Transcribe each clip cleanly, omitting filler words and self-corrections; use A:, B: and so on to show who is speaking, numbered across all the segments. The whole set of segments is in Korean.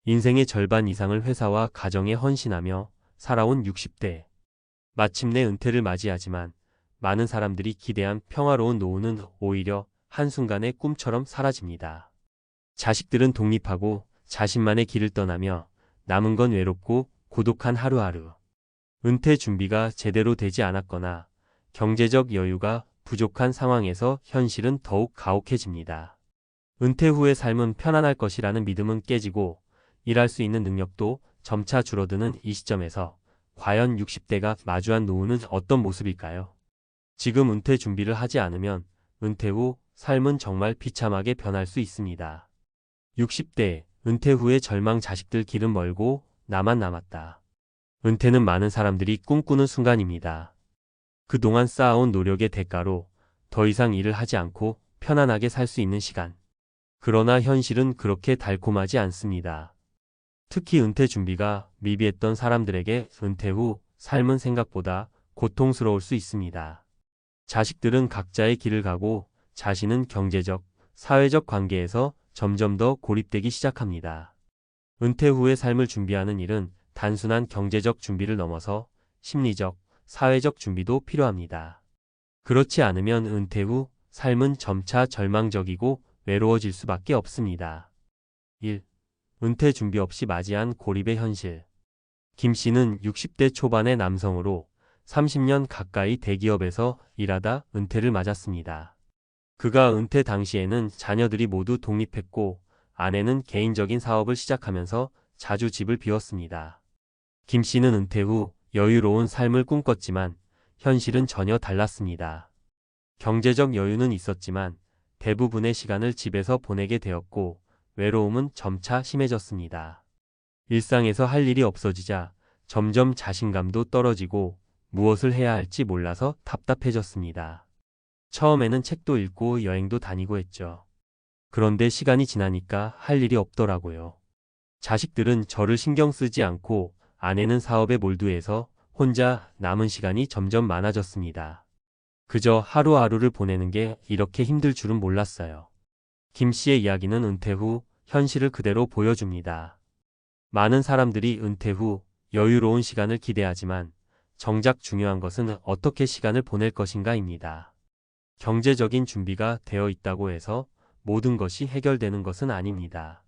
A: 인생의 절반 이상을 회사와 가정에 헌신하며 살아온 60대. 마침내 은퇴를 맞이하지만 많은 사람들이 기대한 평화로운 노후는 오히려 한순간의 꿈처럼 사라집니다. 자식들은 독립하고 자신만의 길을 떠나며 남은 건 외롭고 고독한 하루하루. 은퇴 준비가 제대로 되지 않았거나 경제적 여유가 부족한 상황에서 현실은 더욱 가혹해집니다. 은퇴 후의 삶은 편안할 것이라는 믿음은 깨지고 일할 수 있는 능력도 점차 줄어드는 이 시점에서 과연 60대가 마주한 노후는 어떤 모습일까요? 지금 은퇴 준비를 하지 않으면 은퇴 후 삶은 정말 비참하게 변할 수 있습니다. 60대, 은퇴 후의 절망. 자식들 길은 멀고 나만 남았다. 은퇴는 많은 사람들이 꿈꾸는 순간입니다. 그동안 쌓아온 노력의 대가로 더 이상 일을 하지 않고 편안하게 살 수 있는 시간. 그러나 현실은 그렇게 달콤하지 않습니다. 특히 은퇴 준비가 미비했던 사람들에게 은퇴 후 삶은 생각보다 고통스러울 수 있습니다. 자식들은 각자의 길을 가고 자신은 경제적, 사회적 관계에서 점점 더 고립되기 시작합니다. 은퇴 후의 삶을 준비하는 일은 단순한 경제적 준비를 넘어서 심리적, 사회적 준비도 필요합니다. 그렇지 않으면 은퇴 후 삶은 점차 절망적이고 외로워질 수밖에 없습니다. 1. 은퇴 준비 없이 맞이한 고립의 현실. 김 씨는 60대 초반의 남성으로 30년 가까이 대기업에서 일하다 은퇴를 맞았습니다. 그가 은퇴 당시에는 자녀들이 모두 독립했고 아내는 개인적인 사업을 시작하면서 자주 집을 비웠습니다. 김 씨는 은퇴 후 여유로운 삶을 꿈꿨지만 현실은 전혀 달랐습니다. 경제적 여유는 있었지만 대부분의 시간을 집에서 보내게 되었고 외로움은 점차 심해졌습니다. 일상에서 할 일이 없어지자 점점 자신감도 떨어지고 무엇을 해야 할지 몰라서 답답해졌습니다. 처음에는 책도 읽고 여행도 다니고 했죠. 그런데 시간이 지나니까 할 일이 없더라고요. 자식들은 저를 신경 쓰지 않고 아내는 사업에 몰두해서 혼자 남은 시간이 점점 많아졌습니다. 그저 하루하루를 보내는 게 이렇게 힘들 줄은 몰랐어요. 김 씨의 이야기는 은퇴 후 현실을 그대로 보여줍니다. 많은 사람들이 은퇴 후 여유로운 시간을 기대하지만 정작 중요한 것은 어떻게 시간을 보낼 것인가입니다. 경제적인 준비가 되어 있다고 해서 모든 것이 해결되는 것은 아닙니다.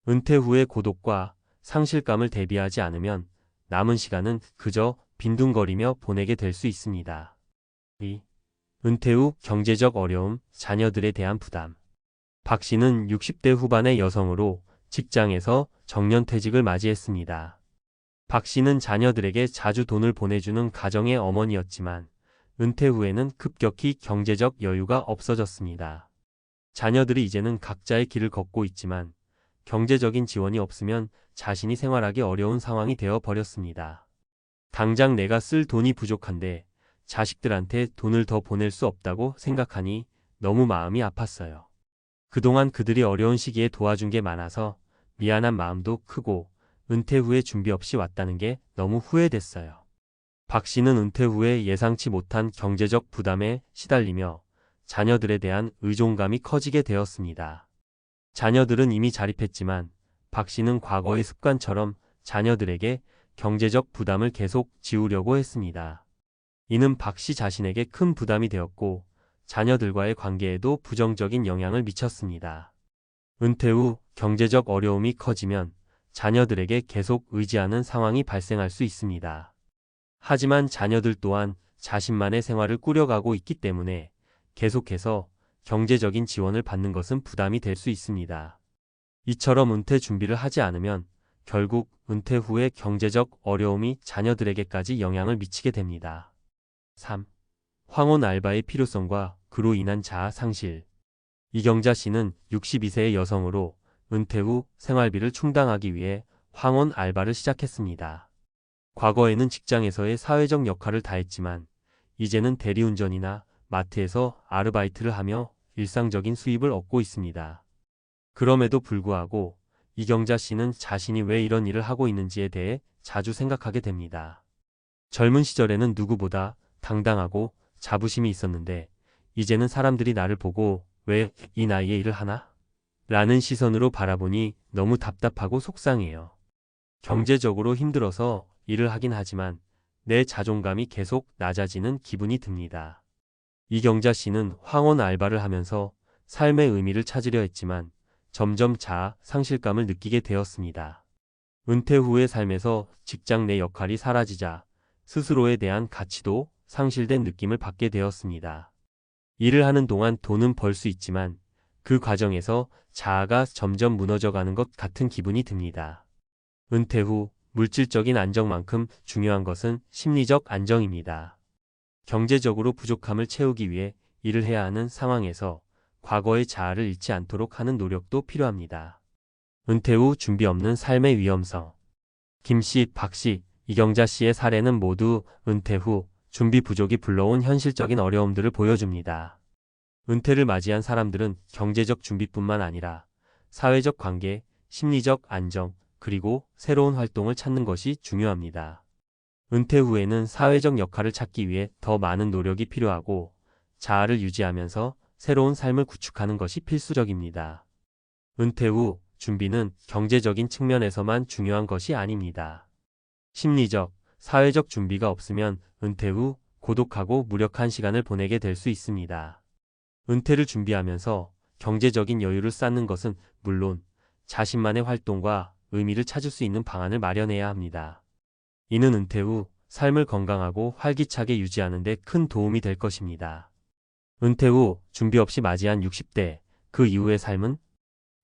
A: 은퇴 후의 고독과 상실감을 대비하지 않으면 남은 시간은 그저 빈둥거리며 보내게 될 수 있습니다. 2. 은퇴 후 경제적 어려움, 자녀들에 대한 부담. 박 씨는 60대 후반의 여성으로 직장에서 정년퇴직을 맞이했습니다. 박 씨는 자녀들에게 자주 돈을 보내주는 가정의 어머니였지만 은퇴 후에는 급격히 경제적 여유가 없어졌습니다. 자녀들이 이제는 각자의 길을 걷고 있지만 경제적인 지원이 없으면 자신이 생활하기 어려운 상황이 되어 버렸습니다. 당장 내가 쓸 돈이 부족한데 자식들한테 돈을 더 보낼 수 없다고 생각하니 너무 마음이 아팠어요. 그동안 그들이 어려운 시기에 도와준 게 많아서 미안한 마음도 크고 은퇴 후에 준비 없이 왔다는 게 너무 후회됐어요. 박 씨는 은퇴 후에 예상치 못한 경제적 부담에 시달리며 자녀들에 대한 의존감이 커지게 되었습니다. 자녀들은 이미 자립했지만 박 씨는 과거의 습관처럼 자녀들에게 경제적 부담을 계속 지우려고 했습니다. 이는 박 씨 자신에게 큰 부담이 되었고 자녀들과의 관계에도 부정적인 영향을 미쳤습니다. 은퇴 후 경제적 어려움이 커지면 자녀들에게 계속 의지하는 상황이 발생할 수 있습니다. 하지만 자녀들 또한 자신만의 생활을 꾸려가고 있기 때문에 계속해서 경제적인 지원을 받는 것은 부담이 될 수 있습니다. 이처럼 은퇴 준비를 하지 않으면 결국 은퇴 후에 경제적 어려움이 자녀들에게까지 영향을 미치게 됩니다. 3. 황혼 알바의 필요성과 그로 인한 자아 상실. 이경자 씨는 62세의 여성으로 은퇴 후 생활비를 충당하기 위해 황혼 알바를 시작했습니다. 과거에는 직장에서의 사회적 역할을 다했지만 이제는 대리운전이나 마트에서 아르바이트를 하며 일상적인 수입을 얻고 있습니다. 그럼에도 불구하고 이경자 씨는 자신이 왜 이런 일을 하고 있는지에 대해 자주 생각하게 됩니다. 젊은 시절에는 누구보다 당당하고 자부심이 있었는데 이제는 사람들이 나를 보고 왜 이 나이에 일을 하나? 라는 시선으로 바라보니 너무 답답하고 속상해요. 경제적으로 힘들어서 일을 하긴 하지만 내 자존감이 계속 낮아지는 기분이 듭니다. 이경자 씨는 황혼 알바를 하면서 삶의 의미를 찾으려 했지만 점점 자아 상실감을 느끼게 되었습니다. 은퇴 후의 삶에서 직장 내 역할이 사라지자 스스로에 대한 가치도 상실된 느낌을 받게 되었습니다. 일을 하는 동안 돈은 벌 수 있지만 그 과정에서 자아가 점점 무너져가는 것 같은 기분이 듭니다. 은퇴 후 물질적인 안정만큼 중요한 것은 심리적 안정입니다. 경제적으로 부족함을 채우기 위해 일을 해야 하는 상황에서 과거의 자아를 잃지 않도록 하는 노력도 필요합니다. 은퇴 후 준비 없는 삶의 위험성. 김 씨, 박 씨, 이경자 씨의 사례는 모두 은퇴 후 준비 부족이 불러온 현실적인 어려움들을 보여줍니다. 은퇴를 맞이한 사람들은 경제적 준비뿐만 아니라 사회적 관계, 심리적 안정, 그리고 새로운 활동을 찾는 것이 중요합니다. 은퇴 후에는 사회적 역할을 찾기 위해 더 많은 노력이 필요하고 자아를 유지하면서 새로운 삶을 구축하는 것이 필수적입니다. 은퇴 후 준비는 경제적인 측면에서만 중요한 것이 아닙니다. 심리적, 사회적 준비가 없으면 은퇴 후 고독하고 무력한 시간을 보내게 될 수 있습니다. 은퇴를 준비하면서 경제적인 여유를 쌓는 것은 물론 자신만의 활동과 의미를 찾을 수 있는 방안을 마련해야 합니다. 이는 은퇴 후 삶을 건강하고 활기차게 유지하는 데 큰 도움이 될 것입니다. 은퇴 후 준비 없이 맞이한 60대, 그 이후의 삶은?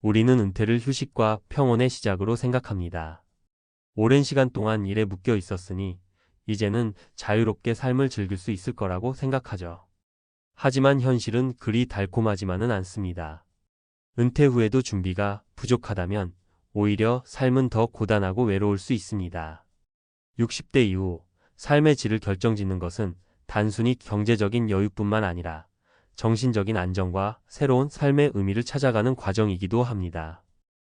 A: 우리는 은퇴를 휴식과 평온의 시작으로 생각합니다. 오랜 시간 동안 일에 묶여 있었으니 이제는 자유롭게 삶을 즐길 수 있을 거라고 생각하죠. 하지만 현실은 그리 달콤하지만은 않습니다. 은퇴 후에도 준비가 부족하다면 오히려 삶은 더 고단하고 외로울 수 있습니다. 60대 이후 삶의 질을 결정짓는 것은 단순히 경제적인 여유뿐만 아니라 정신적인 안정과 새로운 삶의 의미를 찾아가는 과정이기도 합니다.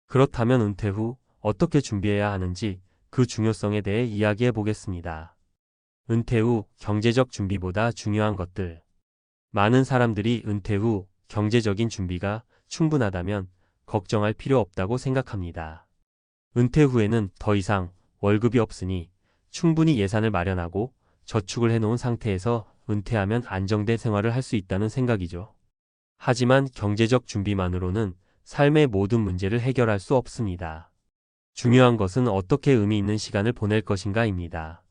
A: 그렇다면 은퇴 후 어떻게 준비해야 하는지 그 중요성에 대해 이야기해 보겠습니다. 은퇴 후 경제적 준비보다 중요한 것들. 많은 사람들이 은퇴 후 경제적인 준비가 충분하다면 걱정할 필요 없다고 생각합니다. 은퇴 후에는 더 이상 월급이 없으니 충분히 예산을 마련하고 저축을 해놓은 상태에서 은퇴하면 안정된 생활을 할 수 있다는 생각이죠. 하지만 경제적 준비만으로는 삶의 모든 문제를 해결할 수 없습니다. 중요한 것은 어떻게 의미 있는 시간을 보낼 것인가입니다.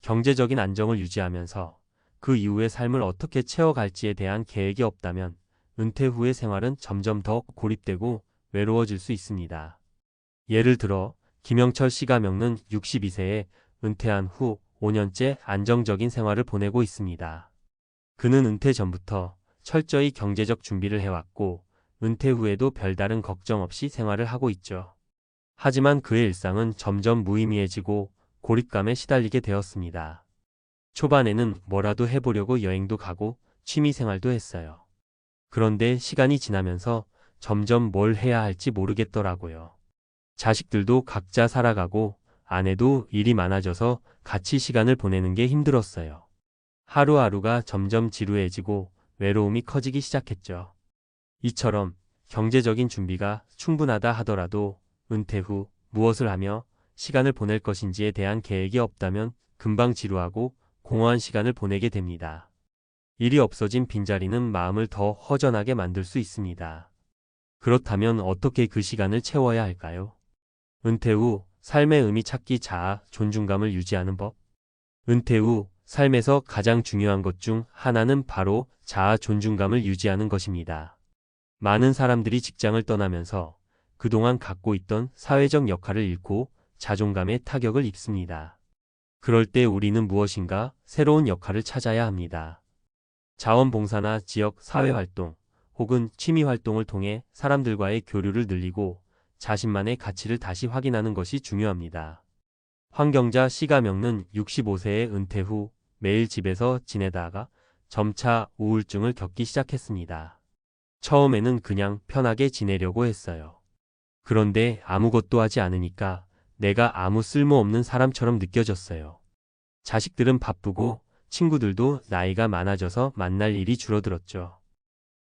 A: 경제적인 안정을 유지하면서 그 이후의 삶을 어떻게 채워갈지에 대한 계획이 없다면 은퇴 후의 생활은 점점 더 고립되고 외로워질 수 있습니다. 예를 들어 김영철 씨가 겪는 62세에 은퇴한 후 5년째 안정적인 생활을 보내고 있습니다. 그는 은퇴 전부터 철저히 경제적 준비를 해왔고 은퇴 후에도 별다른 걱정 없이 생활을 하고 있죠. 하지만 그의 일상은 점점 무의미해지고 고립감에 시달리게 되었습니다. 초반에는 뭐라도 해보려고 여행도 가고 취미생활도 했어요. 그런데 시간이 지나면서 점점 뭘 해야 할지 모르겠더라고요. 자식들도 각자 살아가고 아내도 일이 많아져서 같이 시간을 보내는 게 힘들었어요. 하루하루가 점점 지루해지고 외로움이 커지기 시작했죠. 이처럼 경제적인 준비가 충분하다 하더라도 은퇴 후 무엇을 하며 시간을 보낼 것인지에 대한 계획이 없다면 금방 지루하고 공허한 시간을 보내게 됩니다. 일이 없어진 빈자리는 마음을 더 허전하게 만들 수 있습니다. 그렇다면 어떻게 그 시간을 채워야 할까요? 은퇴 후 삶의 의미 찾기 자아, 존중감을 유지하는 법. 은퇴 후 삶에서 가장 중요한 것 중 하나는 바로 자아, 존중감을 유지하는 것입니다. 많은 사람들이 직장을 떠나면서 그동안 갖고 있던 사회적 역할을 잃고 자존감에 타격을 입습니다. 그럴 때 우리는 무엇인가 새로운 역할을 찾아야 합니다. 자원봉사나 지역 사회활동 혹은 취미활동을 통해 사람들과의 교류를 늘리고 자신만의 가치를 다시 확인하는 것이 중요합니다. 황경자 씨가 겪는 65세의 은퇴 후 매일 집에서 지내다가 점차 우울증을 겪기 시작했습니다. 처음에는 그냥 편하게 지내려고 했어요. 그런데 아무것도 하지 않으니까 내가 아무 쓸모없는 사람처럼 느껴졌어요. 자식들은 바쁘고 친구들도 나이가 많아져서 만날 일이 줄어들었죠.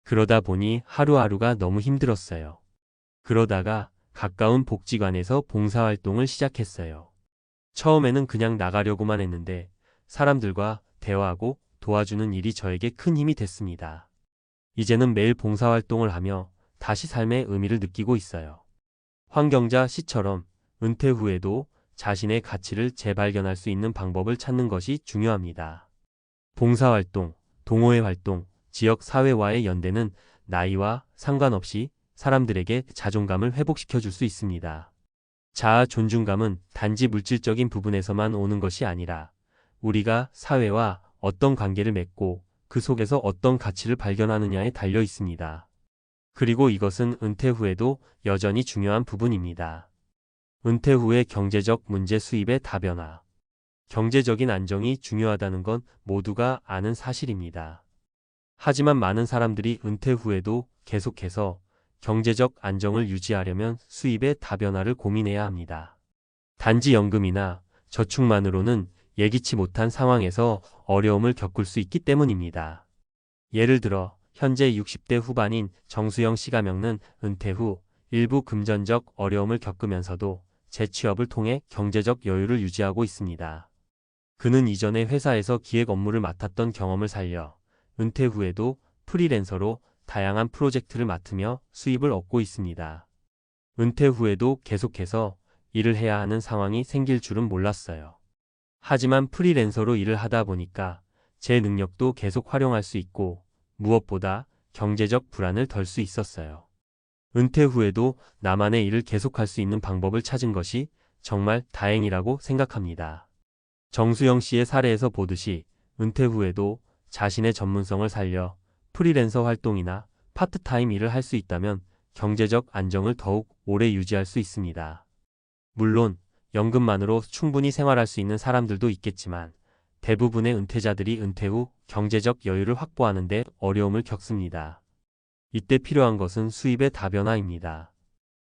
A: 그러다 보니 하루하루가 너무 힘들었어요. 그러다가 가까운 복지관에서 봉사활동을 시작했어요. 처음에는 그냥 나가려고만 했는데 사람들과 대화하고 도와주는 일이 저에게 큰 힘이 됐습니다. 이제는 매일 봉사활동을 하며 다시 삶의 의미를 느끼고 있어요. 황경자 씨처럼 은퇴 후에도 자신의 가치를 재발견할 수 있는 방법을 찾는 것이 중요합니다. 봉사활동, 동호회 활동, 지역 사회와의 연대는 나이와 상관없이 사람들에게 자존감을 회복시켜 줄 수 있습니다. 자아 존중감은 단지 물질적인 부분에서만 오는 것이 아니라 우리가 사회와 어떤 관계를 맺고 그 속에서 어떤 가치를 발견하느냐에 달려 있습니다. 그리고 이것은 은퇴 후에도 여전히 중요한 부분입니다. 은퇴 후의 경제적 문제 수입의 다변화. 경제적인 안정이 중요하다는 건 모두가 아는 사실입니다. 하지만 많은 사람들이 은퇴 후에도 계속해서 경제적 안정을 유지하려면 수입의 다변화를 고민해야 합니다. 단지 연금이나 저축만으로는 예기치 못한 상황에서 어려움을 겪을 수 있기 때문입니다. 예를 들어 현재 60대 후반인 정수영 씨가 겪는 은퇴 후 일부 금전적 어려움을 겪으면서도 재취업을 통해 경제적 여유를 유지하고 있습니다. 그는 이전에 회사에서 기획 업무를 맡았던 경험을 살려 은퇴 후에도 프리랜서로 다양한 프로젝트를 맡으며 수입을 얻고 있습니다. 은퇴 후에도 계속해서 일을 해야 하는 상황이 생길 줄은 몰랐어요. 하지만 프리랜서로 일을 하다 보니까 제 능력도 계속 활용할 수 있고 무엇보다 경제적 불안을 덜 수 있었어요. 은퇴 후에도 나만의 일을 계속할 수 있는 방법을 찾은 것이 정말 다행이라고 생각합니다. 정수영 씨의 사례에서 보듯이 은퇴 후에도 자신의 전문성을 살려 프리랜서 활동이나 파트타임 일을 할 수 있다면 경제적 안정을 더욱 오래 유지할 수 있습니다. 물론 연금만으로 충분히 생활할 수 있는 사람들도 있겠지만 대부분의 은퇴자들이 은퇴 후 경제적 여유를 확보하는 데 어려움을 겪습니다. 이때 필요한 것은 수입의 다변화입니다.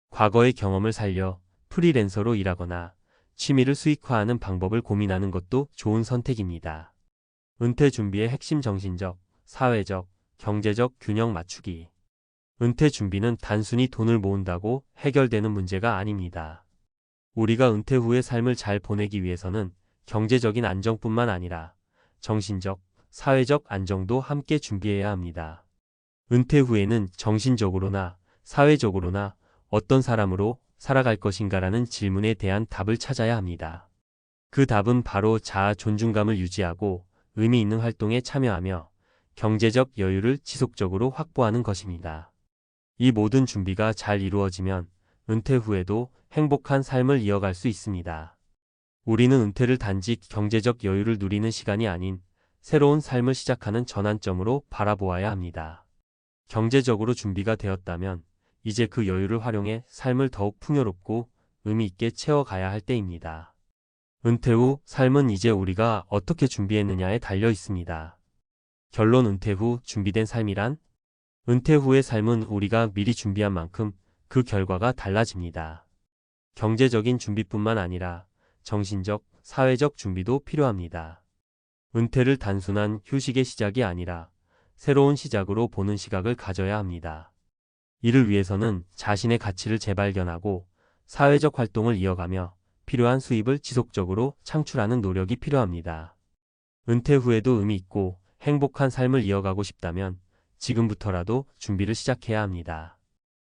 A: 과거의 경험을 살려 프리랜서로 일하거나 취미를 수익화하는 방법을 고민하는 것도 좋은 선택입니다. 은퇴 준비의 핵심 정신적, 사회적, 경제적 균형 맞추기. 은퇴 준비는 단순히 돈을 모은다고 해결되는 문제가 아닙니다. 우리가 은퇴 후의 삶을 잘 보내기 위해서는 경제적인 안정뿐만 아니라 정신적, 사회적 안정도 함께 준비해야 합니다. 은퇴 후에는 정신적으로나 사회적으로나 어떤 사람으로 살아갈 것인가라는 질문에 대한 답을 찾아야 합니다. 그 답은 바로 자아 존중감을 유지하고 의미 있는 활동에 참여하며 경제적 여유를 지속적으로 확보하는 것입니다. 이 모든 준비가 잘 이루어지면 은퇴 후에도 행복한 삶을 이어갈 수 있습니다. 우리는 은퇴를 단지 경제적 여유를 누리는 시간이 아닌 새로운 삶을 시작하는 전환점으로 바라보아야 합니다. 경제적으로 준비가 되었다면 이제 그 여유를 활용해 삶을 더욱 풍요롭고 의미 있게 채워가야 할 때입니다. 은퇴 후 삶은 이제 우리가 어떻게 준비했느냐에 달려 있습니다. 결론 은퇴 후 준비된 삶이란? 은퇴 후의 삶은 우리가 미리 준비한 만큼 그 결과가 달라집니다. 경제적인 준비뿐만 아니라 정신적, 사회적 준비도 필요합니다. 은퇴를 단순한 휴식의 시작이 아니라 새로운 시작으로 보는 시각을 가져야 합니다. 이를 위해서는 자신의 가치를 재발견하고 사회적 활동을 이어가며 필요한 수입을 지속적으로 창출하는 노력이 필요합니다. 은퇴 후에도 의미 있고 행복한 삶을 이어가고 싶다면 지금부터라도 준비를 시작해야 합니다.